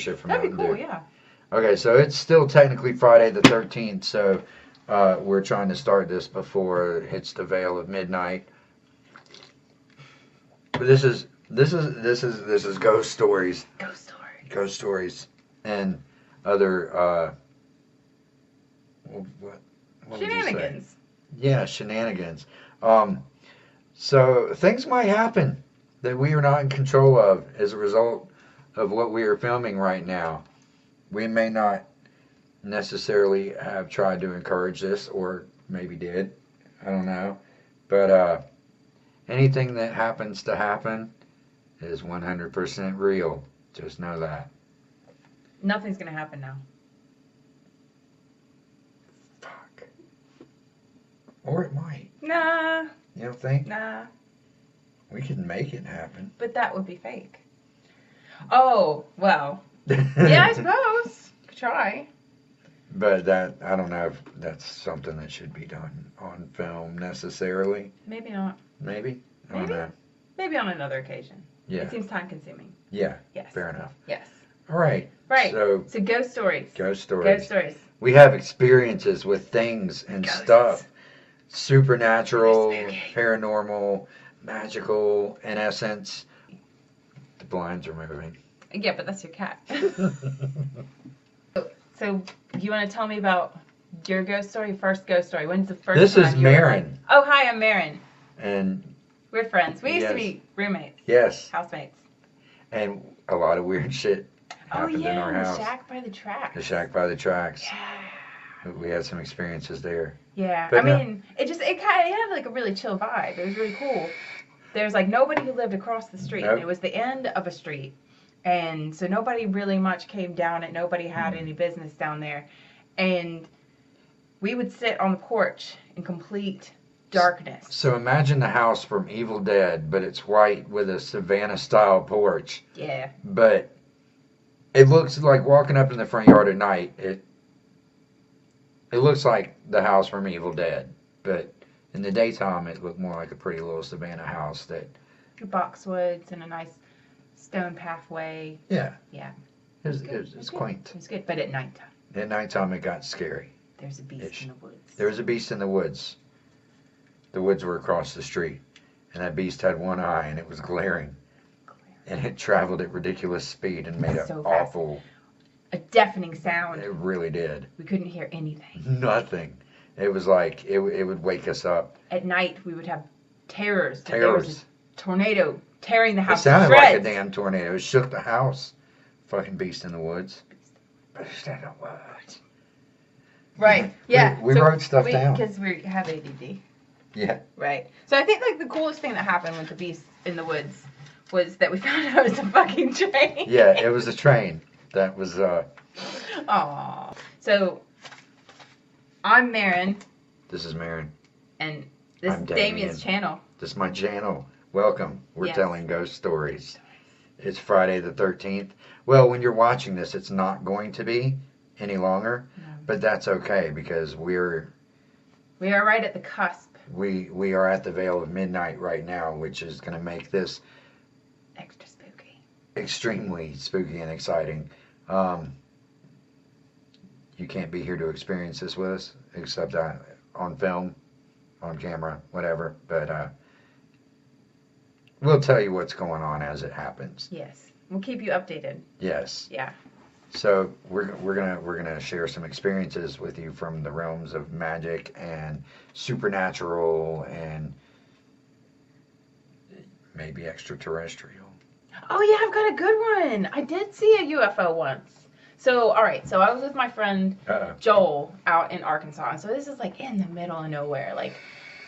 Shit from That'd be Mountain cool, Dew. yeah. Okay, so it's still technically Friday the 13th, so we're trying to start this before it hits the veil of midnight. But this is ghost stories. Ghost stories. Ghost stories and other what would you say? Shenanigans. Yeah, shenanigans. So things might happen that we are not in control of as a result of what we are filming right now. We may not necessarily have tried to encourage this, or maybe did. I don't know. But anything that happens to happen is 100% real. Just know that. Nothing's gonna happen now. Fuck. Or it might. Nah. You don't think? Nah. We can make it happen. But that would be fake. Oh, well. Yeah, I suppose. Could try. But that, I don't know if that's something that should be done on film necessarily. Maybe not. Maybe? I don't Maybe. know. Maybe on another occasion. Yeah. It seems time consuming. Yeah. Yes. Fair enough. Yes. All right. Right. So ghost stories. Ghost stories. Ghost stories. We have experiences with things and Ghosts. stuff. Supernatural, Spooky. paranormal, magical, in essence. The blinds are moving. Yeah, but that's your cat. So, you want to tell me about your ghost story? First ghost story. When's the first This time is you were Marren. like, oh, hi, I'm Marren. And We're friends. We used to Yes. be roommates. yes, Housemates. and a lot of weird shit Oh, happened yeah, in our the house. shack by the tracks. The shack by the tracks. Yeah. We had some experiences there. Yeah. But I no- mean, it had like a really chill vibe. It was really cool. There's like nobody who lived across the street. Nope. It was the end of a street. And so nobody really much came down it. Nobody had any business down there. And we would sit on the porch in complete darkness. So imagine the house from Evil Dead, but it's white with a Savannah-style porch. Yeah. But it looks like walking up in the front yard at night. It looks like the house from Evil Dead, but in the daytime it looked more like a pretty little Savannah house. That Boxwoods and a nice stone pathway. yeah, Yeah. it's good. quaint. It was good. But at nighttime, At nighttime it got scary. there's a beast Ish. in the woods. There was a beast in the woods. The woods were across the street, and that beast had one eye, and it was glaring, and it traveled at ridiculous speed and made an So fast. awful. A deafening sound. It really did. We couldn't hear anything. Nothing. It was like it would wake us up. At night, we would have terrors. There Terrors. was a tornado tearing the It house to sounded like a shreds. damn tornado. It shook the house. Fucking beast in the woods. Beast in the woods. Right. Yeah. We wrote stuff down. Because we have ADD. Yeah. Right. So I think like the coolest thing that happened with the beast in the woods was that we found out it was a fucking train. Yeah, it was a train. That was Aww. So I'm Marren, this is Marren. and this I'm is Damien's Damien. channel. This is my channel. Welcome. We're Yes. telling ghost stories. It's Friday the 13th. Well, when you're watching this, it's not going to be any longer, No. but that's okay because We are right at the cusp. we are at the veil of midnight right now, which is going to make this Extra spooky. extremely spooky and exciting. You can't be here to experience this with us, except on film, on camera, whatever. But we'll tell you what's going on as it happens. Yes. We'll keep you updated. Yes. Yeah. So we're gonna share some experiences with you from the realms of magic and supernatural and maybe extraterrestrial. Oh yeah, I've got a good one. I did see a UFO once. So, all right. So I was with my friend Joel out in Arkansas. So this is like in the middle of nowhere. Like,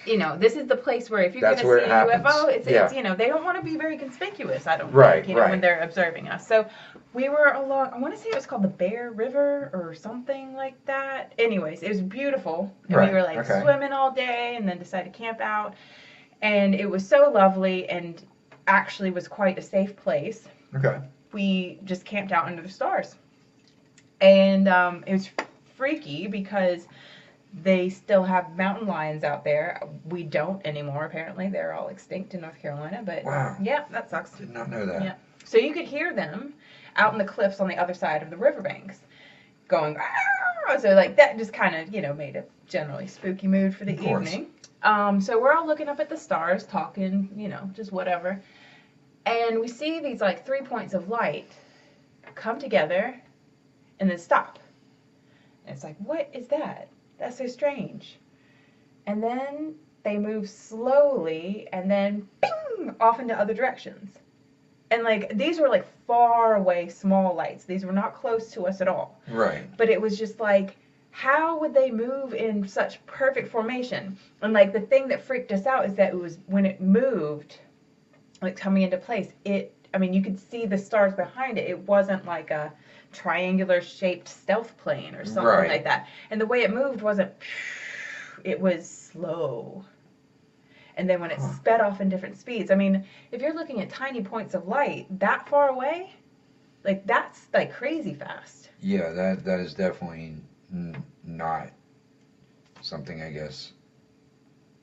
you know, this is the place where if you're going That's to where see it a happens. UFO, it's, Yeah. it's, you know, they don't want to be very conspicuous, I don't Right, think, you know, right. when they're observing us. So we were along, I want to say it was called the Bear River or something like that. Anyways, it was beautiful. And Right, we were like okay. swimming all day and then decided to camp out. And it was so lovely and actually was quite a safe place. Okay. We just camped out under the stars. And it was freaky because they still have mountain lions out there. We don't anymore, apparently. They're all extinct in North Carolina. But Wow. yeah, that sucks. Did not know that. Yeah. So you could hear them. out in the cliffs on the other side of the riverbanks, going, "Arr!" So like that just kind of, made a generally spooky mood for the evening. So we're all looking up at the stars, talking, just whatever. And we see these like 3 points of light come together and then stop. And it's like, what is that? That's so strange. And then they move slowly and then ping, off into other directions. And like these were like far away small lights. These were not close to us at all. Right. But it was just like, how would they move in such perfect formation? And like the thing that freaked us out is that it was when it moved, like coming into place, you could see the stars behind it. It wasn't like a triangular shaped stealth plane or something like that. And the way it moved wasn't, it was slow. And then when it sped off in different speeds, if you're looking at tiny points of light that far away, like that's like crazy fast. Yeah, that is definitely not something, I guess,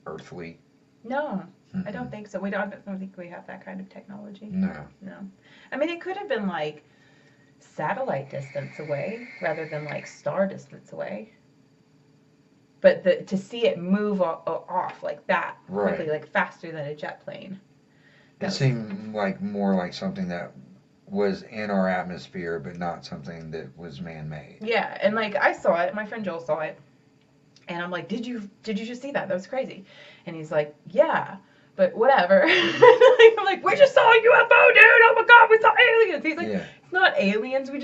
earthly. No, I don't think so. I don't think we have that kind of technology. No. It could have been like satellite distance away rather than like star distance away. But to see it move off like that quickly, like faster than a jet plane. It seemed like more like something that was in our atmosphere, but not something that was man-made. Yeah, and like I saw it, my friend Joel saw it, and I'm like, did you just see that? That was crazy. And he's like, yeah, but whatever. I'm like, we just saw a UFO, dude. Oh my God, we saw aliens. He's like, It's not aliens. We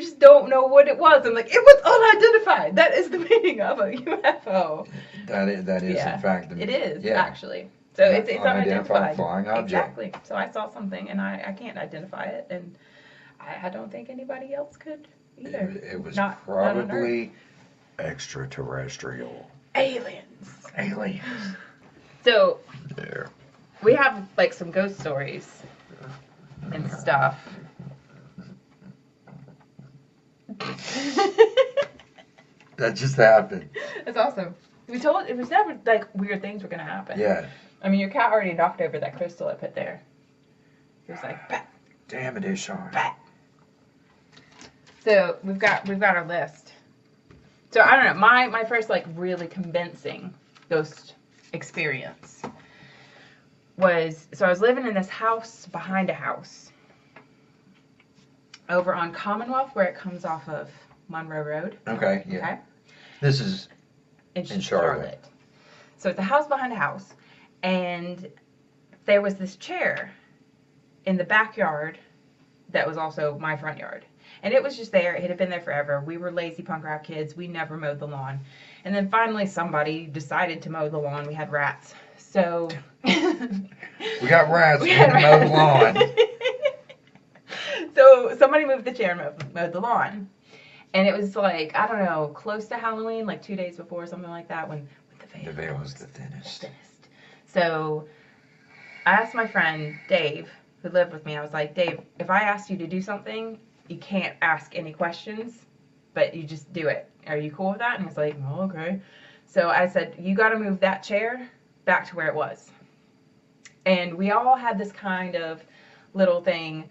just don't know what it was. I'm like, it was unidentified. That is the meaning of a UFO. That is in fact the it is actually. So it's unidentified flying object. Exactly. So I saw something and I can't identify it, and I don't think anybody else could either. It was probably extraterrestrial. Aliens. So we have like some ghost stories and stuff. That just happened. That's awesome. It was never like weird things were gonna happen. Yeah. Your cat already knocked over that crystal I put there. It was like, bah. Damn it, Ishar. Bah. So we've got our list. So I don't know. My first like really convincing ghost experience was, so I was living in this house behind a house over on Commonwealth, where it comes off of Monroe Road. Okay. Yeah. Okay. This is in Charlotte. So it's a house behind a house, and there was this chair in the backyard that was also my front yard. And it was just there. It had been there forever. We were lazy punk rock kids. We never mowed the lawn. And then finally somebody decided to mow the lawn. We had rats. So we got rats. We had to mow the lawn. So somebody moved the chair and mowed the lawn. And it was like, I don't know, close to Halloween, like 2 days before, something like that, when the veil was the thinnest. So I asked my friend Dave, who lived with me, I was like, Dave, if I asked you to do something, you can't ask any questions, but you just do it. Are you cool with that? And he's like, well, okay. So I said, you got to move that chair back to where it was. And we all had this kind of little thing,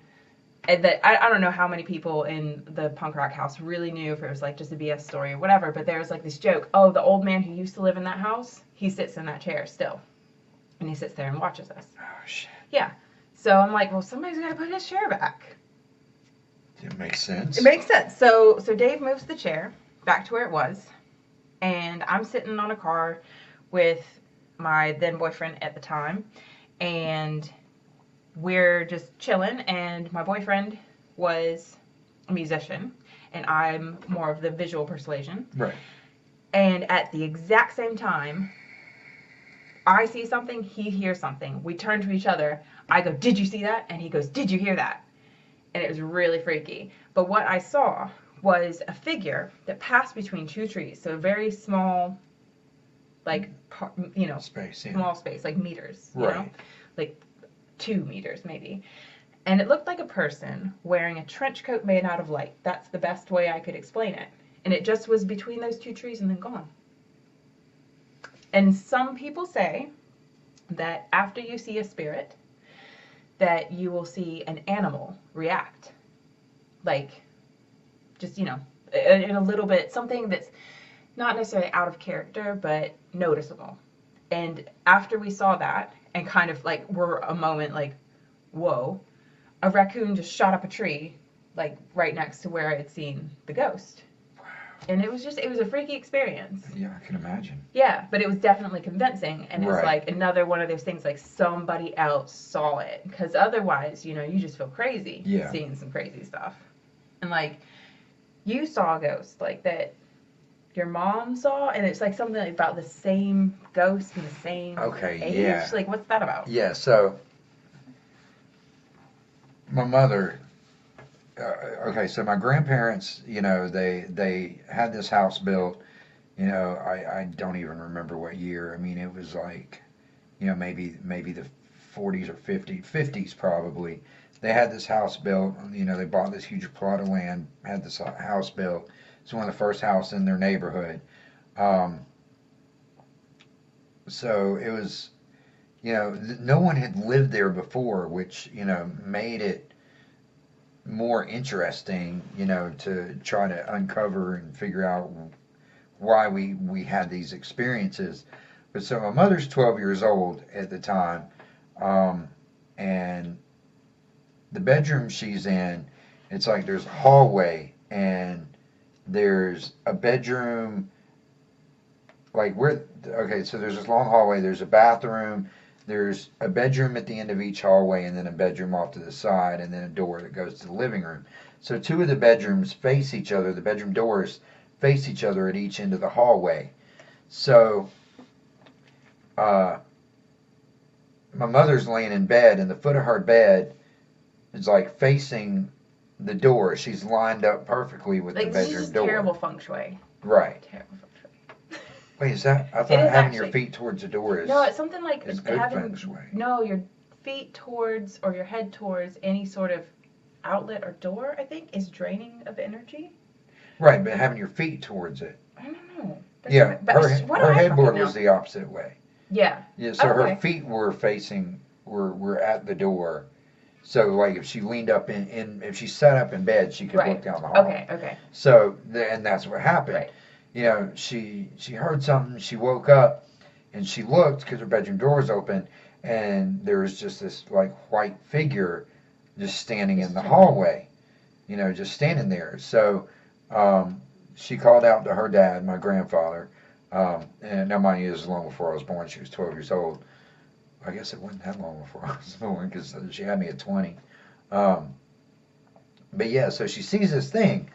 and that I don't know how many people in the punk rock house really knew if it was like just a BS story or whatever, but there was like this joke, oh, the old man who used to live in that house, he sits in that chair still. And he sits there and watches us. Oh, shit. Yeah. So I'm like, well, somebody's got to put his chair back. It makes sense. It makes sense. So Dave moves the chair back to where it was, and I'm sitting on a car with my then boyfriend at the time, and we're just chilling, and my boyfriend was a musician, and I'm more of the visual persuasion. Right. And at the exact same time, I see something, he hears something. We turn to each other. I go, did you see that? And he goes, did you hear that? And it was really freaky. But what I saw was a figure that passed between two trees. So a very small, like, space, yeah. Small space, like meters, you right. know? Like 2 meters maybe. And it looked like a person wearing a trench coat made out of light. That's the best way I could explain it. And it just was between those 2 trees and then gone. And some people say that after you see a spirit, that you will see an animal react. like, just, you know, in a little bit, something that's not necessarily out of character, but noticeable. And after we saw that, and kind of like were a moment like, whoa, a raccoon just shot up a tree, like right next to where I had seen the ghost. And it was a freaky experience. Yeah, I can imagine. Yeah, but it was definitely convincing. And it was Right. like another one of those things, like somebody else saw it. Because otherwise, you know, you just feel crazy seeing some crazy stuff. And like, you saw a ghost like that your mom saw, and it's like something about the same ghost and the same age. Yeah. Like, what's that about? Yeah, so my mother, so my grandparents, you know, they had this house built, you know, I don't even remember what year. I mean, it was like, you know, maybe the 40s or 50s probably. They had this house built, you know, they bought this huge plot of land, had this house built. It's one of the first houses in their neighborhood. So it was, you know, no one had lived there before, which, you know, made it more interesting, you know, to try to uncover and figure out why we had these experiences. But so my mother's 12 years old at the time, and the bedroom she's in, it's like there's a hallway, and there's a bedroom, like so there's this long hallway, there's a bathroom, there's a bedroom at the end of each hallway, and then a bedroom off to the side, and then a door that goes to the living room. So two of the bedrooms face each other, the bedroom doors face each other at each end of the hallway. So my mother's laying in bed, and the foot of her bed is like facing the door. She's lined up perfectly with the bedroom door. This is terrible feng shui. Right. Terrible feng shui. Wait, is that? I thought having your feet towards the door is. No, it's something like is good feng shui. No, your feet towards or your head towards any sort of outlet or door, I think, is draining of energy. Right, but having your feet towards it. I don't know. Yeah, her headboard was the opposite way. Yeah. Yeah, so her feet were facing, were at the door. So, like, if she leaned up if she sat up in bed, she could look down the hall. Okay. So, and that's what happened. Right. You know, she heard something, she woke up, and she looked, because her bedroom door was open, and there was just this, like, white figure just standing in the hallway. You know, just standing there. So, she called out to her dad, my grandfather, and now mind you, this was long before I was born. She was 12 years old. I guess it wasn't that long before I was born, because she had me at 20. But yeah, so she sees this thing,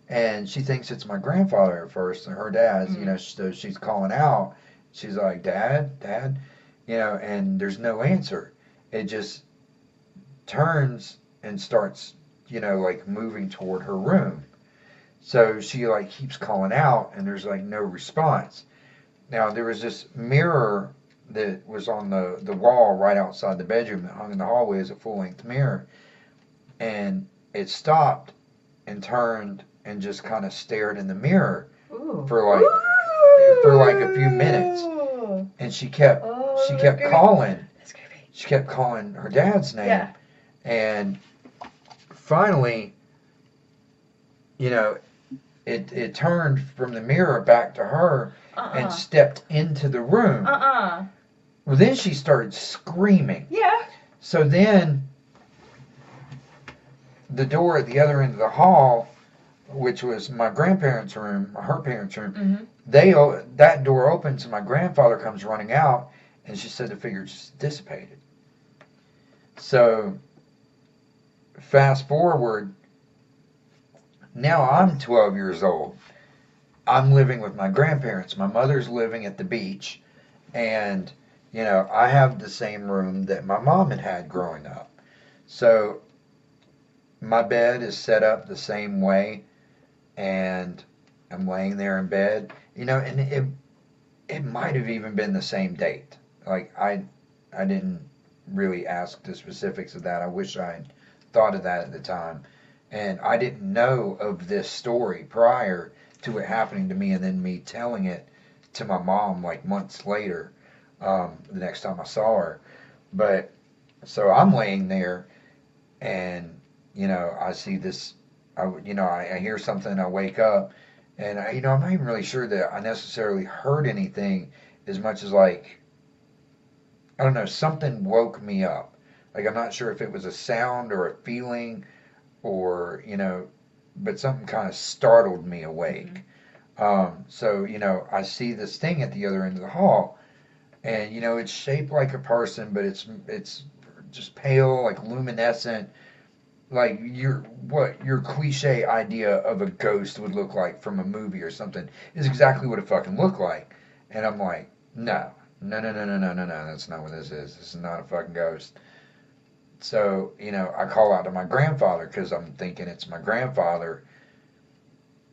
and she thinks it's my grandfather at first, and her dad's, you know, so she's calling out. She's like, Dad, you know, and there's no answer. It just turns and starts, you know, like moving toward her room. So she like keeps calling out, and there's like no response. Now there was this mirror that was on the wall right outside the bedroom that hung in the hallway as a full-length mirror, and it stopped and turned and just kind of stared in the mirror for like a few minutes, and she kept calling. She kept calling her dad's name, and finally, you know, it turned from the mirror back to her and stepped into the room. Well, then she started screaming. Yeah. So then the door at the other end of the hall, which was my grandparents' room, her parents' room, that door opens and my grandfather comes running out, and she said the figure just dissipated. So fast forward, now I'm 12 years old. I'm living with my grandparents. My mother's living at the beach, and you know, I have the same room that my mom had growing up. So my bed is set up the same way, and I'm laying there in bed, you know, and it might have even been the same date. Like, I didn't really ask the specifics of that. I wish I'd thought of that at the time. And I didn't know of this story prior to it happening to me, and then me telling it to my mom like months later, the next time I saw her. But so I'm laying there, and you know, I see this I hear something, I wake up, and I'm not even really sure that I necessarily heard anything as much as like, I don't know, something woke me up. Like I'm not sure if it was a sound or a feeling or, but something kind of startled me awake. So, I see this thing at the other end of the hall, and it's shaped like a person, but it's just pale, like luminescent, like your cliche idea of a ghost would look like from a movie or something is exactly what it fucking looked like. And I'm like, no, no, no, no, no, no, no, no, that's not what this is. This is not a fucking ghost. So, I call out to my grandfather because I'm thinking it's my grandfather,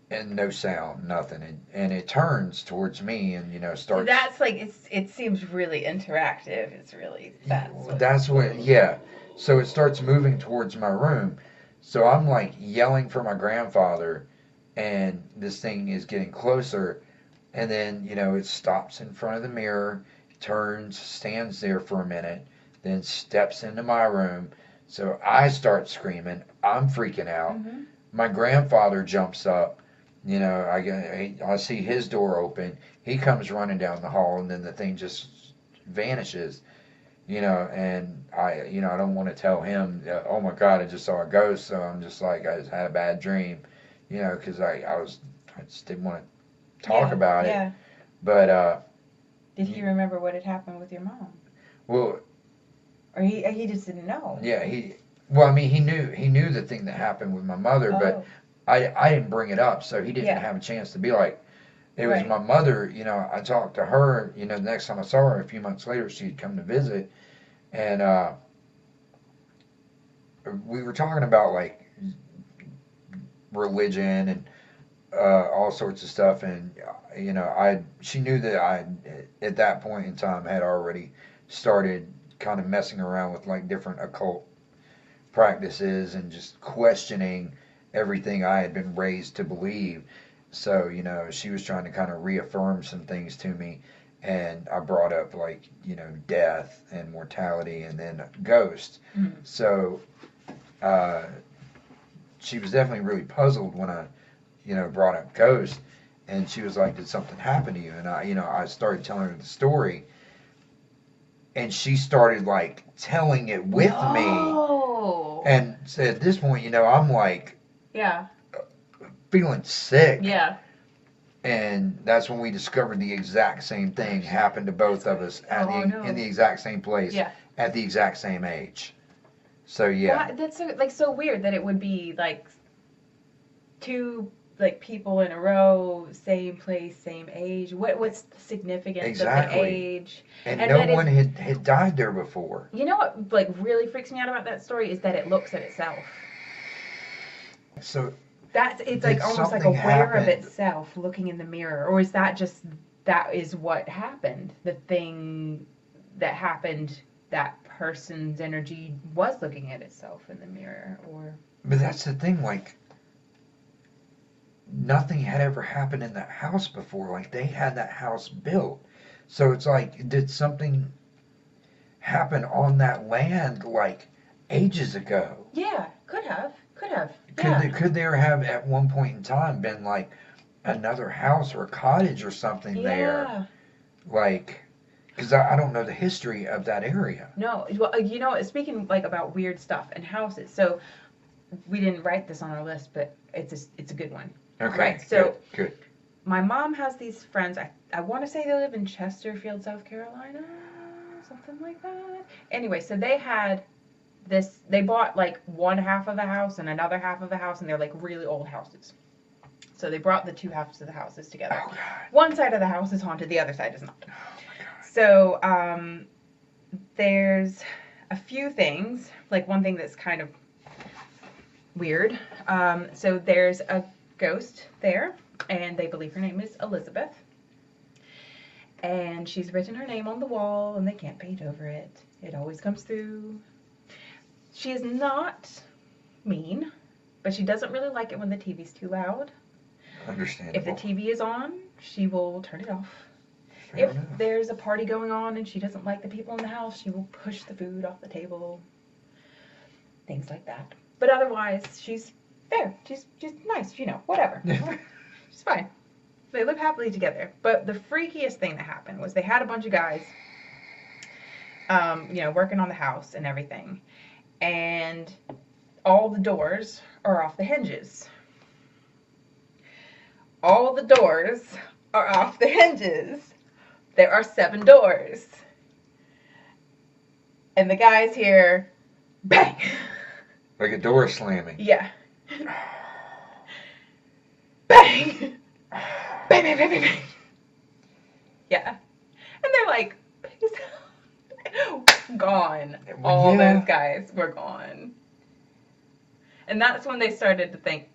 and no sound, nothing. And it turns towards me and, So starts. that's like, it seems really interactive. It's really, That's what, yeah. So it starts moving towards my room. So I'm like yelling for my grandfather, and this thing is getting closer. And then, it stops in front of the mirror, turns, stands there for a minute, then steps into my room. So I start screaming. I'm freaking out. Mm-hmm. My grandfather jumps up. I see his door open. He comes running down the hall, and then the thing just vanishes. And I don't want to tell him, oh my God, I just saw a ghost. So I'm just like, I just had a bad dream, because I just didn't want to talk about it. But did he remember what had happened with your mom? Well, or he just didn't know. Yeah, he knew the thing that happened with my mother, but I didn't bring it up, so he didn't have a chance to be like, it was my mother. I talked to her. The next time I saw her, a few months later, she'd come to visit, and we were talking about like religion and all sorts of stuff, and she knew that I at that point in time had already started kind of messing around with like different occult practices and just questioning everything I had been raised to believe. So, she was trying to kind of reaffirm some things to me, and I brought up like, death and mortality and then ghosts. Mm-hmm. So, she was definitely really puzzled when I, brought up ghosts, and she was like, did something happen to you? And I started telling her the story, and she started like telling it with me. And so at this point, I'm like, feeling sick. Yeah. And that's when we discovered the exact same thing happened to both of us in the exact same place at the exact same age. So yeah. That's so weird that it would be like two like people in a row, same place, same age. What's the significance of the age? And no one had died there before. You know what like really freaks me out about that story is that it looks at itself. So it's like almost like aware of itself looking in the mirror, or is that is what happened? The thing that happened, that person's energy was looking at itself in the mirror, or. But that's the thing, like. Nothing had ever happened in that house before. Like, they had that house built. So it's like, did something happen on that land, like, ages ago? Yeah, could have. Could there have, at one point in time, been, like, another house or a cottage or something there? Like, because I don't know the history of that area. No. Well, speaking, like, about weird stuff and houses, so we didn't write this on our list, but it's a good one. Okay. Right. So good. My mom has these friends. I want to say they live in Chesterfield, South Carolina, something like that. Anyway, so they had this. They bought like one half of a house and another half of a house, and they're like really old houses. So they brought the two halves of the houses together. Oh, God. One side of the house is haunted, the other side is not. Oh, my God. So there's a few things. Like one thing that's kind of weird. So there's a ghost there, and they believe her name is Elizabeth, and she's written her name on the wall, and they can't paint over it. It always comes through. She is not mean, but she doesn't really like it when the TV's too loud. Understandable. If the TV is on, she will turn it off. Fair if enough. There's a party going on and she doesn't like the people in the house, she will push the food off the table. Things like that. But otherwise, she's there. She's nice, you know, whatever. She's fine. They live happily together. But the freakiest thing that happened was they had a bunch of guys, you know, working on the house and everything. And all the doors are off the hinges. All the doors are off the hinges. There are 7 doors. And the guys hear, bang! Like a door slamming. Yeah. Bang! Bang, bang, bang, bang, bang. Yeah. And they're like, gone. All those guys were gone. And that's when they started to think,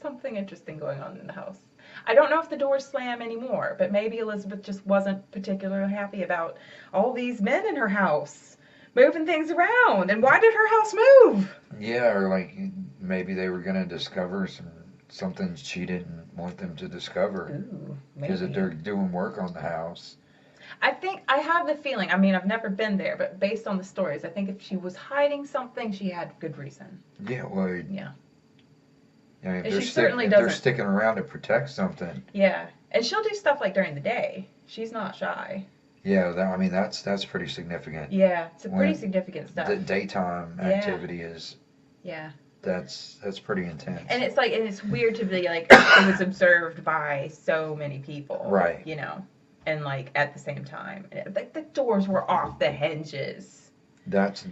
something interesting going on in the house. I don't know if the doors slam anymore, but maybe Elizabeth just wasn't particularly happy about all these men in her house moving things around. And why did her house move? Yeah, or like maybe they were going to discover something she didn't want them to discover. Because if they're doing work on the house. I have the feeling, I mean, I've never been there, but based on the stories, I think if she was hiding something, she had good reason. Yeah, well, yeah. I mean, if they're sticking around to protect something. Yeah, and she'll do stuff like during the day. She's not shy. Yeah, I mean, that's pretty significant. Yeah, it's a pretty significant stuff. The daytime activity is. Yeah. That's pretty intense. And it's like, and it's weird to be like, it was observed by so many people. Right. You know, and like at the same time, like the doors were off the hinges. That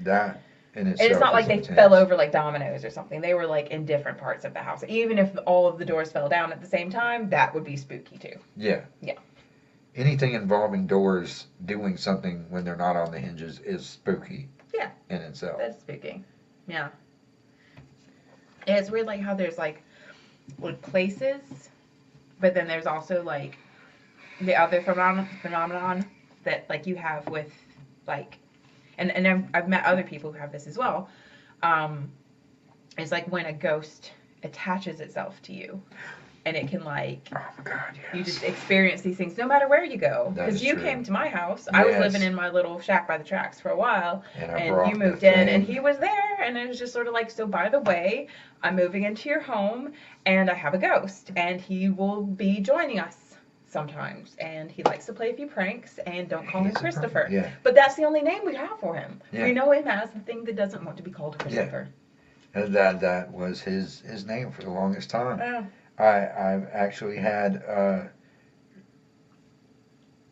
in itself. And it's not like they intense. fell over like dominoes or something. They were like in different parts of the house. Even if all of the doors fell down at the same time, that would be spooky too. Yeah. Yeah. Anything involving doors doing something when they're not on the hinges is spooky. Yeah. In itself. That's spooky. Yeah. And it's weird like how there's like places, but then there's also like the other phenomenon that like you have with like, and I've met other people who have this as well. It's like when a ghost attaches itself to you, and it can like, oh my God, yes. You just experience these things no matter where you go. Because you came to my house. I was living in my little shack by the tracks for a while, and you moved in, and he was there, and it was just sort of like, so by the way, I'm moving into your home, and I have a ghost, and he will be joining us sometimes, and he likes to play a few pranks, and don't call him Christopher. Yeah. But that's the only name we have for him. Yeah. We know him as the thing that doesn't want to be called Christopher. Yeah. And that was his name for the longest time. Yeah. I've actually had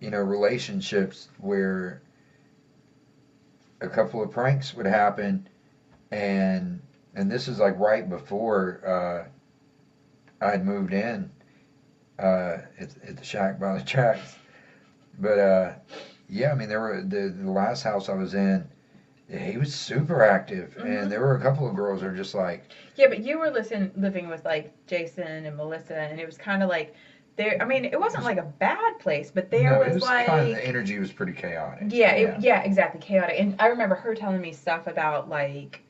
relationships where a couple of pranks would happen, and this is like right before I'd moved in at the shack by the tracks. But yeah, I mean, there were the last house I was in. He was super active, and there were a couple of girls that are just like. Yeah, but you were living with like Jason and Melissa, and it was kind of like there. I mean, it wasn't like a bad place, but there was like the energy was pretty chaotic. Yeah, exactly, chaotic. And I remember her telling me stuff about like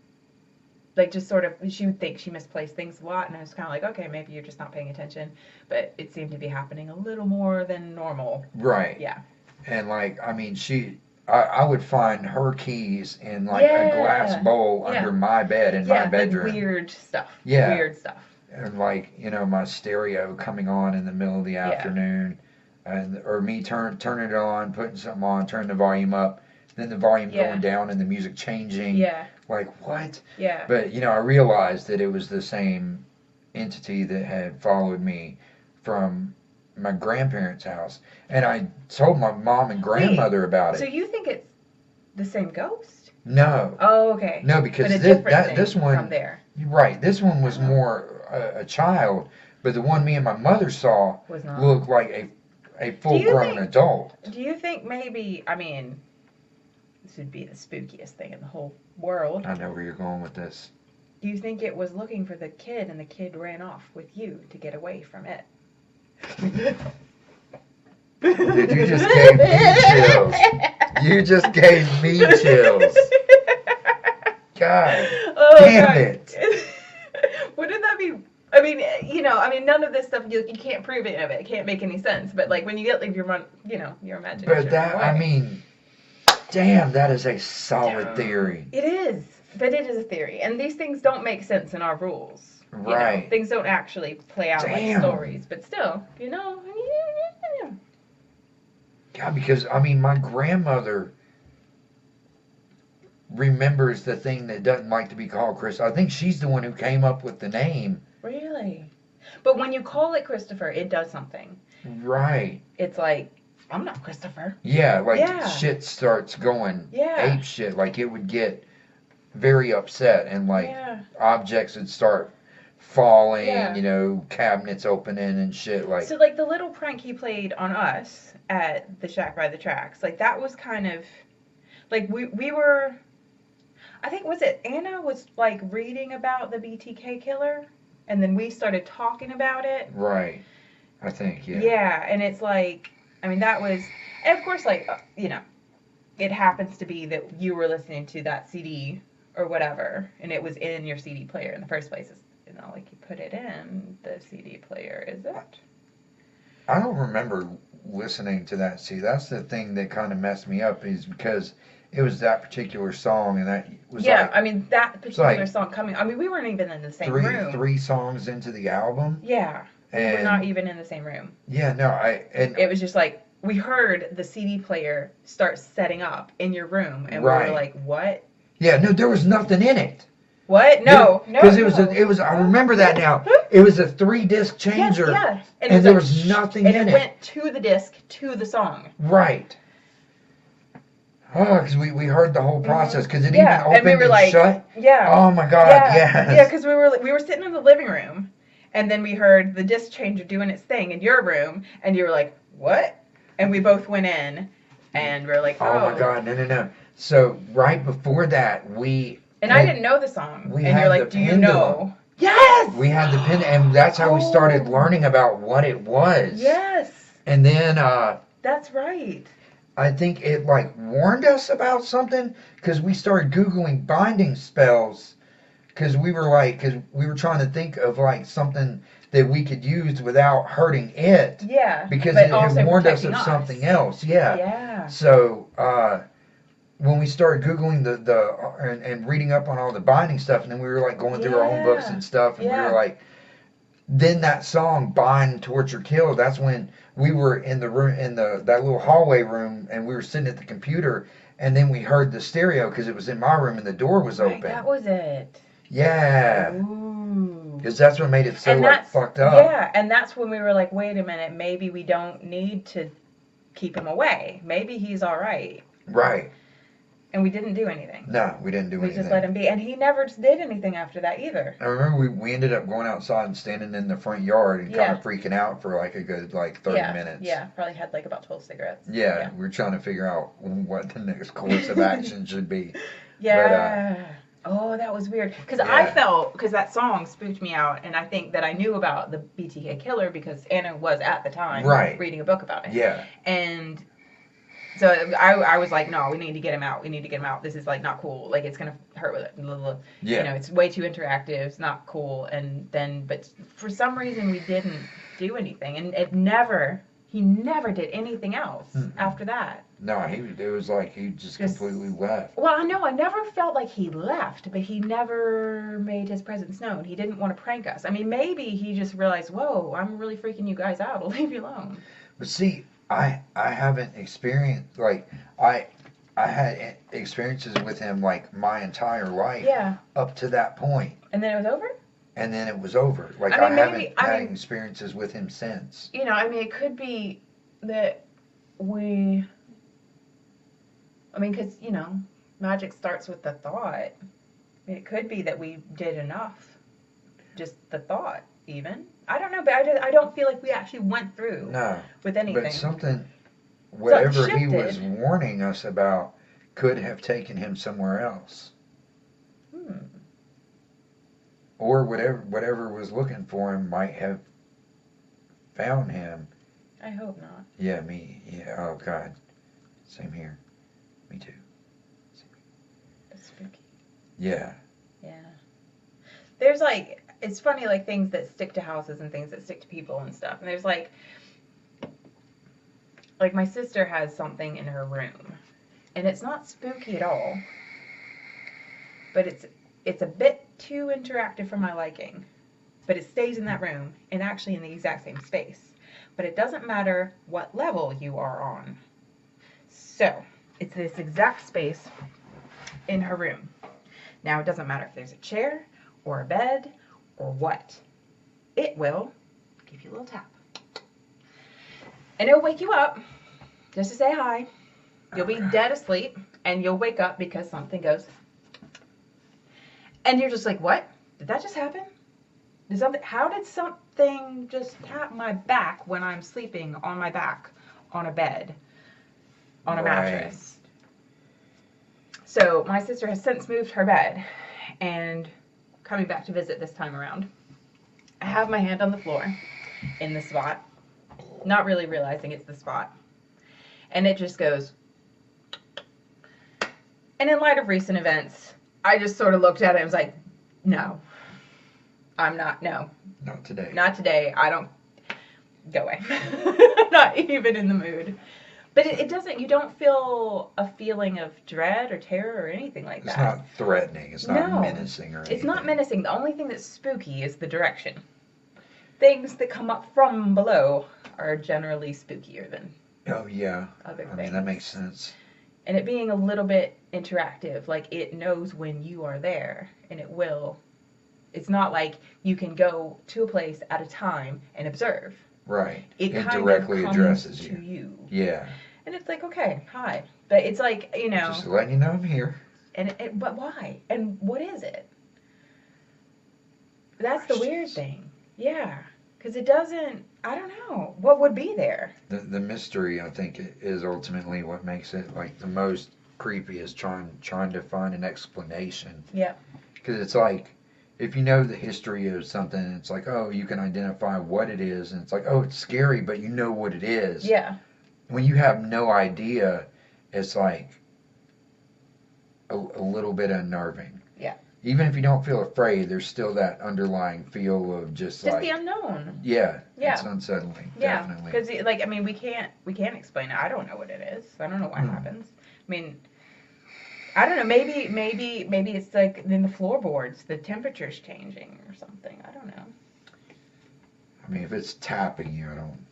just sort of she would think she misplaced things a lot, and I was kind of like, okay, maybe you're just not paying attention, but it seemed to be happening a little more than normal. Right. Yeah. And like, I mean, I would find her keys in like a glass bowl under my bed in my bedroom. Like weird stuff. Yeah. Weird stuff. And like, my stereo coming on in the middle of the afternoon, or me turning it on, putting something on, turning the volume up, then the volume going down and the music changing. Yeah. Like, what? Yeah. But, I realized that it was the same entity that had followed me from my grandparents' house, and I told my mom and grandmother about it. So you think it's the same ghost? No. Oh, okay. No, because this one from there. Right. This one was more a child, but the one me and my mother saw looked like a full-grown adult. Do you think maybe? I mean, this would be the spookiest thing in the whole world. I know where you're going with this. Do you think it was looking for the kid, and the kid ran off with you to get away from it? Dude, you just gave me chills. You just gave me chills. God damn it. Wouldn't that be... I mean, none of this stuff, you can't prove any of it. It can't make any sense. But, like, when you get, like, your imagination. But damn, that is a solid theory. It is. But it is a theory. And these things don't make sense in our rules. Right. You know, things don't actually play out like stories, but still, you know. Yeah, because I mean, my grandmother remembers the thing that doesn't like to be called Chris. I think she's the one who came up with the name. Really? But when you call it Christopher, it does something. Right. It's like, I'm not Christopher. Yeah, like shit starts going ape shit. Like it would get very upset and like objects would start falling, you know, cabinets opening and shit. Like, so like the little prank he played on us at the Shack by the Tracks, like that was kind of like we were, I think, was it Anna was like reading about the BTK killer and then we started talking about it. Right. I think, yeah. Yeah, and it's like, I mean, that was, and of course, like, you know, it happens to be that you were listening to that CD or whatever, and it was in your CD player in the first place. It's, you know, like you put it in the CD player, is it? I don't remember listening to that. See, that's the thing that kind of messed me up is because it was that particular song, and that was like, I mean, that particular song coming, I mean, we weren't even in the same room. Three songs into the album. Yeah. We were not even in the same room. Yeah, no, and it was just like, we heard the CD player start setting up in your room, and we were like, what? Yeah, no, there was nothing in it. What? No, no. Because it was. I remember that now. It was a 3-disc changer. Yes, yeah. And there was nothing in it. And it went to the disc, to the song. Right. Oh, because we heard the whole process. Because it even opened and we were like, shut. Yeah. Oh my God, yes. Yeah, because we were sitting in the living room, and then we heard the disc changer doing its thing in your room, and you were like, what? And we both went in, and we were like, oh. Oh my God, no. So right before that, and I didn't know the song. And you're like, do you know? Yes! We had the pen, and that's how we started learning about what it was. Yes. And then, that's right. I think it like warned us about something, because we started Googling binding spells, because we were trying to think of like something that we could use without hurting it. Yeah. Because it warned us of something else. Yeah. Yeah. So, when we started Googling and reading up on all the binding stuff, and then we were like going through our own books and stuff, and we were like, then that song "Bind, Torture, Kill," that's when we were in the room, that little hallway room, and we were sitting at the computer, and then we heard the stereo because it was in my room and the door was open. That was it. Yeah. Because that's what made it so like fucked up. Yeah, and that's when we were like, wait a minute, maybe we don't need to keep him away. Maybe he's all right. Right. And we didn't do anything. No, we didn't do anything. We just let him be. And he never did anything after that either. I remember we ended up going outside and standing in the front yard and kind of freaking out for like a good 30 minutes. Yeah, probably had like about 12 cigarettes. Yeah, we were trying to figure out what the next course of action should be. Yeah. But, that was weird. Because I felt, because that song spooked me out, and I think that I knew about the BTK killer because Anna was at the time reading a book about it. Yeah. And so I was like, no, we need to get him out. We need to get him out. This is like not cool. Like it's going to hurt with it. Yeah. You know, it's way too interactive. It's not cool. And then, but for some reason we didn't do anything. And he never did anything else after that. No, it was like he just completely left. Well, I know. I never felt like he left, but he never made his presence known. He didn't want to prank us. I mean, maybe he just realized, whoa, I'm really freaking you guys out. I'll leave you alone. But see, I haven't experienced, like, I had experiences with him, like, my entire life. Yeah. Up to that point. And then it was over? And then it was over. Like, I haven't had experiences with him since. You know, I mean, it could be that because, you know, magic starts with the thought. I mean, it could be that we did enough. Just the thought, even. I don't know, but I don't feel like we actually went through with anything. But whatever he was warning us about could have taken him somewhere else. Or whatever was looking for him might have found him. I hope not. Yeah, me. Yeah, oh God. Same here. Me too. That's spooky. Yeah. Yeah. There's like, it's funny, like things that stick to houses and things that stick to people and stuff. And there's like my sister has something in her room. And it's not spooky at all. But it's a bit too interactive for my liking. but it stays in that room and actually in the exact same space. But it doesn't matter what level you are on. So it's this exact space in her room. Now it doesn't matter if there's a chair or a bed or what. It will give you a little tap. And it'll wake you up just to say hi. You'll be dead asleep and you'll wake up because something goes. And you're just like, what? Did that just happen? How did something just tap my back when I'm sleeping on my back on a bed, on a mattress? So my sister has since moved her bed and coming back to visit this time around. I have my hand on the floor in the spot, not really realizing it's the spot. And it just goes. And in light of recent events, I just sort of looked at it and was like, no. No. Not today. Not today. I don't. Go away. Not even in the mood. But it doesn't, you don't feel a feeling of dread or terror or anything like that. It's not threatening. It's not menacing or anything. It's not menacing. The only thing that's spooky is the direction. Things that come up from below are generally spookier than other things. I mean, that makes sense. And it being a little bit interactive, like it knows when you are there and it will. It's not like you can go to a place at a time and observe. Right. It directly addresses to you. Yeah. And it's like, okay, hi. But it's like, just letting you know I'm here. And but why? And what is it? That's the weird thing. Yeah. Because it doesn't, I don't know. What would be there? The mystery, I think, is ultimately what makes it like the most creepy, is trying to find an explanation. Yeah. Because it's like, if you know the history of something, it's like, oh, you can identify what it is, and it's like, oh, it's scary, but you know what it is. Yeah. When you have no idea, it's like a little bit unnerving. Yeah. Even if you don't feel afraid, there's still that underlying feel of just like the unknown. Yeah. Yeah. It's unsettling. Yeah. Definitely. Because like, I mean, we can't explain it. I don't know what it is. I don't know what happens. I mean, I don't know. Maybe it's like in the floorboards, the temperature's changing or something. I don't know. I mean, if it's tapping you, I don't.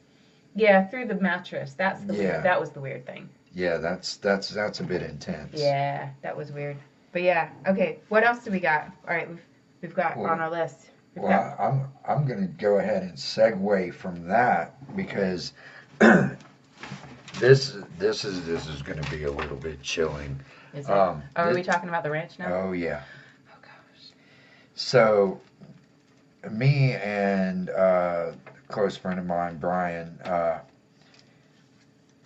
Yeah, through the mattress. That's the Yeah. weird. That was the weird thing. Yeah, that's a bit intense. Yeah, that was weird. But yeah, okay. What else do we got? All right, we've got on our list. I'm gonna go ahead and segue from that because this is gonna be a little bit chilling. Is it? Are we talking about the ranch now? Oh yeah. Oh gosh. So, me and a close friend of mine, Brian,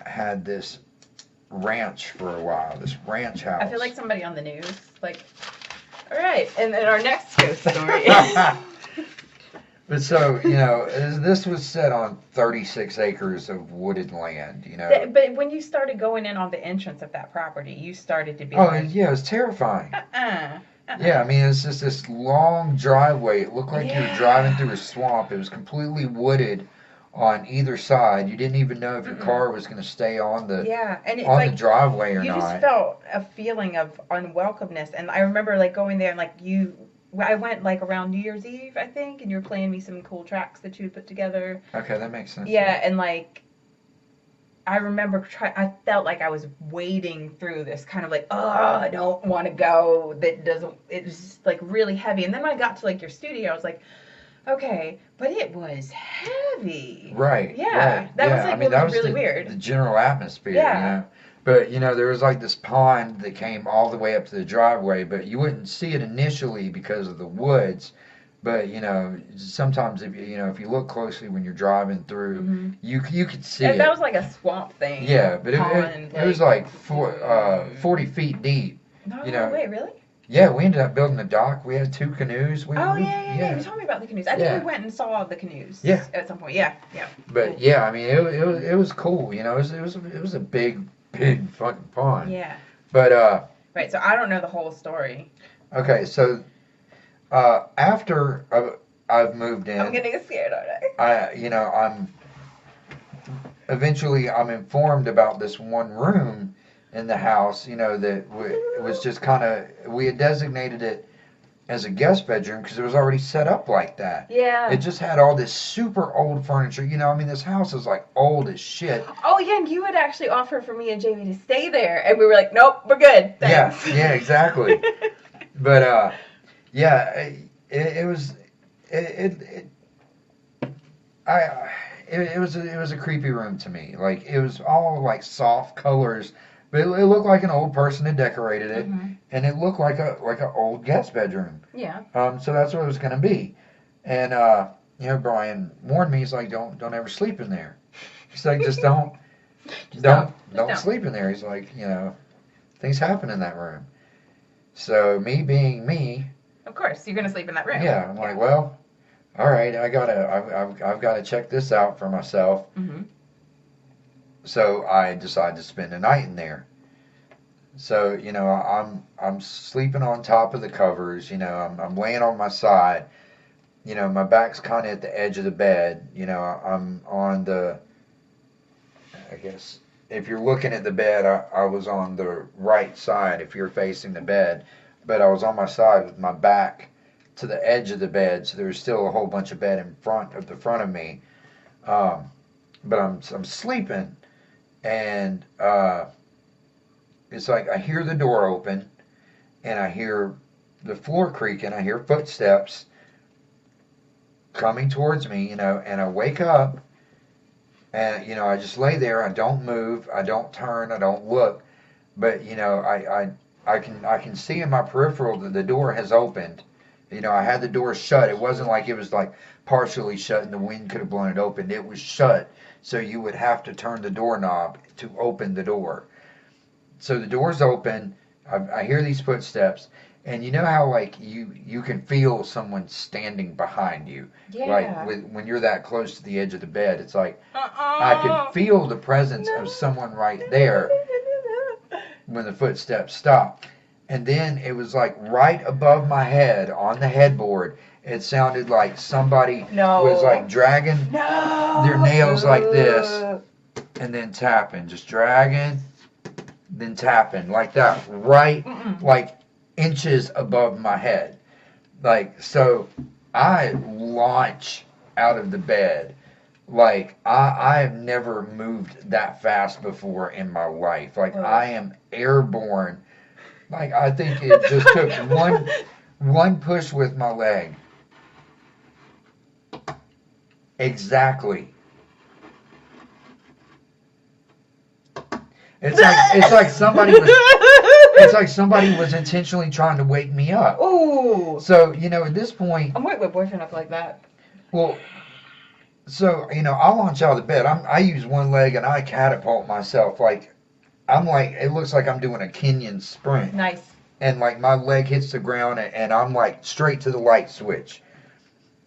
had this ranch for a while. This ranch house. I feel like somebody on the news. Like, all right, and then our next ghost story. But so, this was set on 36 acres of wooded land, But when you started going in on the entrance of that property, you started to be yeah, it was terrifying. Yeah, I mean, it's just this long driveway. It looked like you were driving through a swamp. It was completely wooded on either side. You didn't even know if your car was going to stay on the the driveway or not. You just felt a feeling of unwelcomeness. And I remember like going there and like I went like around New Year's Eve, I think, and you were playing me some cool tracks that you had put together. Okay, that makes sense. Yeah, and like I remember I felt like I was wading through this kind of like, oh, I don't want to go. It was just like really heavy. And then when I got to like your studio, I was like, okay, but it was heavy. Right. Yeah. Right. That was like that was really weird. The general atmosphere, Yeah. But, there was like this pond that came all the way up to the driveway, but you wouldn't see it initially because of the woods. But, sometimes if you look closely when you're driving through, you could see it. That was like a swamp thing. Yeah, but it was like 40 feet deep. No, wait, really? Yeah, we ended up building a dock. We had 2 canoes. Yeah. You told me about the canoes. I think we went and saw the canoes. Yeah. At some point. Yeah. But yeah, I mean, it was cool. It was a big fucking pond. Yeah. But right. So I don't know the whole story. Okay, so after I've moved in, I'm getting scared already. I'm informed about this one room in the house, that it was just kind of, we had designated it as a guest bedroom because it was already set up like that. Yeah. It just had all this super old furniture. You know, I mean, this house is like old as shit. Oh, yeah, and you had actually offered for me and Jamie to stay there, and we were like, nope, we're good. Thanks. Yeah, exactly. But, yeah, it was a creepy room to me. Like, it was all like soft colors, but it looked like an old person had decorated it, and it looked like a old guest bedroom. Yeah. So that's what it was gonna be, and you know, Brian warned me. He's like, don't ever sleep in there. He's like, just don't sleep in there. He's like, you know, things happen in that room. So me being me. Of course, you're gonna sleep in that room. Yeah, I'm like, well, all right, I've gotta check this out for myself. So I decided to spend the night in there. So, you know, I'm sleeping on top of the covers. You know, I'm laying on my side. You know, my back's kind of at the edge of the bed. You know, I'm on the. I guess if you're looking at the bed, I was on the right side. If you're facing the bed, but I was on my side with my back to the edge of the bed, so there was still a whole bunch of bed in front of me. But I'm sleeping, and it's like I hear the door open, and I hear the floor creaking. I hear footsteps coming towards me, you know, and I wake up, and you know, I just lay there. I don't move. I don't turn. I don't look. But you know, I can see in my peripheral that the door has opened. You know, I had the door shut. It wasn't like it was like partially shut and the wind could have blown it open. It was shut, so you would have to turn the doorknob to open the door. So the door's open. I hear these footsteps, and you know how like you can feel someone standing behind you. Yeah. Like when you're that close to the edge of the bed, it's like I could feel the presence of someone right there when the footsteps stopped. And then it was like right above my head on the headboard. It sounded like somebody was like dragging their nails like this and then tapping, just dragging, then tapping like that, right like inches above my head. Like, so I launch out of the bed. Like, I have never moved that fast before in my life. Like, I am airborne. Like, I think it just took one push with my leg. Exactly. It's like somebody was intentionally trying to wake me up. Ooh. So, you know, at this point, I'm waking my boyfriend up like that. Well, so, you know, I launch out of the bed. I use one leg and I catapult myself. Like, I'm like, it looks like I'm doing a Kenyan sprint. Nice. And like my leg hits the ground and I'm like straight to the light switch.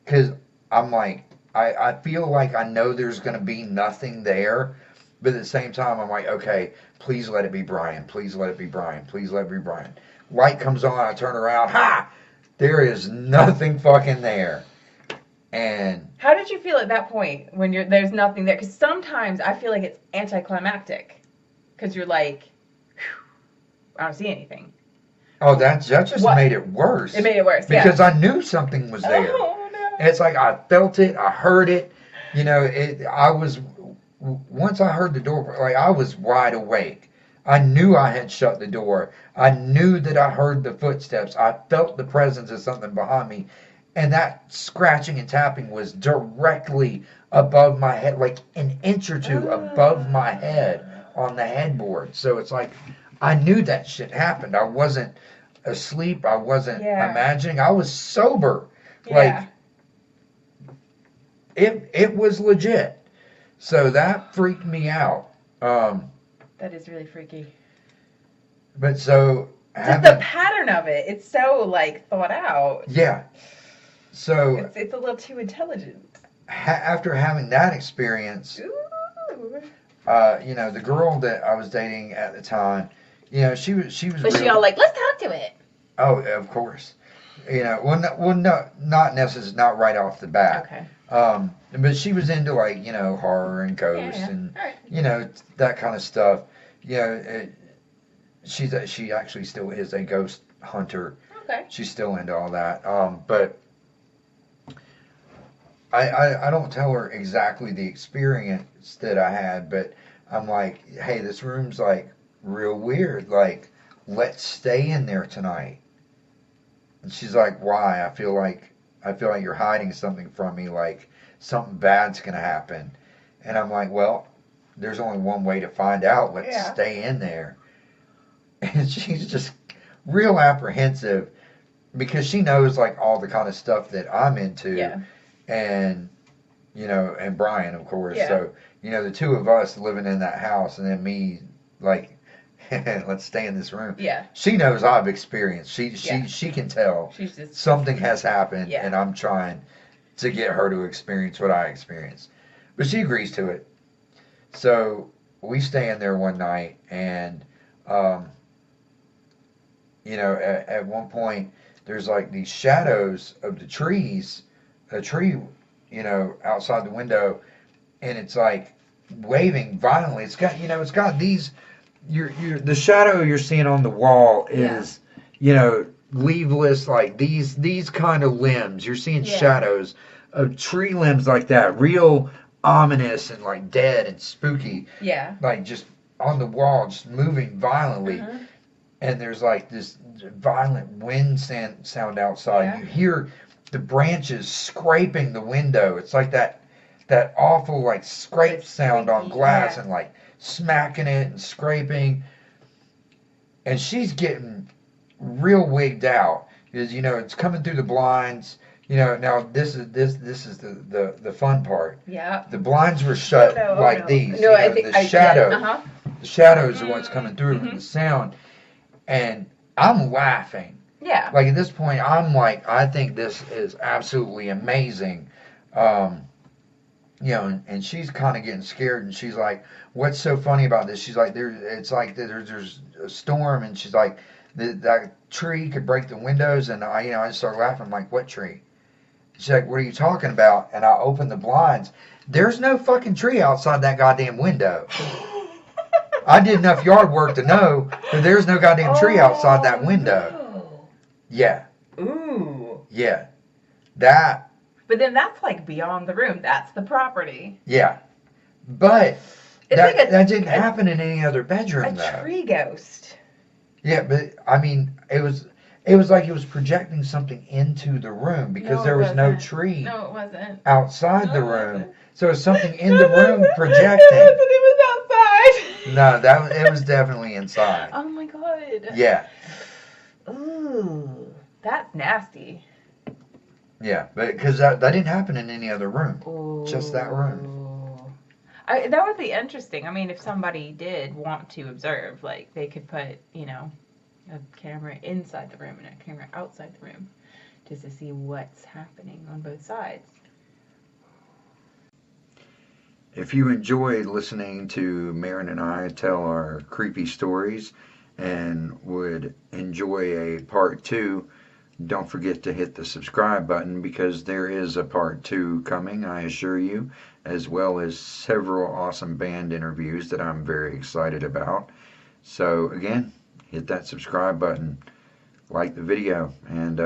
Because I'm like, I feel like I know there's going to be nothing there. But at the same time, I'm like, okay, please let it be Brian. Please let it be Brian. Please let it be Brian. Light comes on. I turn around. Ha! There is nothing fucking there. And how did you feel at that point when there's nothing there? Because sometimes I feel like it's anticlimactic. Because you're like, I don't see anything. Oh, that just made it worse. It made it worse, because I knew something was there. Oh, no. It's like I felt it, I heard it. You know, once I heard the door, like I was wide awake. I knew I had shut the door. I knew that I heard the footsteps. I felt the presence of something behind me. And that scratching and tapping was directly above my head, like an inch or two above my head on the headboard. So it's like, I knew that shit happened. I wasn't asleep. I wasn't imagining. I was sober. Like, it was legit. So that freaked me out. That is really freaky. But so... Just the pattern of it. It's so, like, thought out. Yeah. So... It's a little too intelligent. After having that experience... Ooh. You know, the girl that I was dating at the time, you know, she was. Was she all like, let's talk to it? Oh, of course. You know, not necessarily, not right off the bat. Okay. But she was into like, you know, horror and ghosts and you know, that kind of stuff. You know, she actually still is a ghost hunter. Okay. She's still into all that. But I don't tell her exactly the experience that I had, but I'm like, hey, this room's like real weird. Like, let's stay in there tonight. And she's like, why? I feel like you're hiding something from me. Like something bad's gonna happen. And I'm like, well, there's only one way to find out. Let's stay in there. And she's just real apprehensive because she knows like all the kind of stuff that I'm into. Yeah. And and Brian, of course. Yeah. So the two of us living in that house, and then me like, let's stay in this room. Yeah. She knows I've experienced. She can tell She's just something has happened, Yeah. and I'm trying to get her to experience what I experienced. But she agrees to it. So we stay in there one night, and at one point there's like these shadows of the trees, a tree, outside the window, and it's like waving violently. It's got these. The shadow you're seeing on the wall is, leaveless, like these kind of limbs. You're seeing shadows of tree limbs like that, real ominous and like dead and spooky. Yeah. Like just on the wall, just moving violently. Uh-huh. And there's like this violent wind sound outside. Yeah. You hear the branches scraping the window. It's like that awful like scrape sound on glass and like smacking it and scraping. And she's getting real wigged out because it's coming through the blinds. Now this is the fun part. Yeah. The blinds were shut these. No, I think the shadow. Uh-huh. The shadows are what's coming through Mm-hmm. the sound. And I'm laughing. Yeah. Like at this point, I'm like, I think this is absolutely amazing. And she's kind of getting scared, and she's like, "What's so funny about this?" She's like, "It's like there's a storm," and she's like, "That tree could break the windows," and I just start laughing. I'm like, "What tree?" She's like, "What are you talking about?" And I open the blinds. There's no fucking tree outside that goddamn window. I did enough yard work to know that there's no goddamn tree outside that window. No. Yeah. Ooh. Yeah. That. But then that's like beyond the room. That's the property. Yeah. But It's that, like that didn't happen in any other bedroom, a though. tree ghost. Yeah, but I mean, it was like it was projecting something into the room because there was no tree No, it wasn't. outside the No, it room. wasn't. So it was something in the room projecting. It was outside. No, it was definitely inside. Oh my god. Yeah. Ooh, that's nasty. Yeah, but because that didn't happen in any other room. Ooh. Just that room. That would be interesting. I mean, if somebody did want to observe, like they could put, a camera inside the room and a camera outside the room just to see what's happening on both sides. If you enjoyed listening to Marren and I tell our creepy stories and would enjoy a part 2, don't forget to hit the subscribe button because there is a part 2 coming, I assure you, as well as several awesome band interviews that I'm very excited about. So again, hit that subscribe button, like the video, and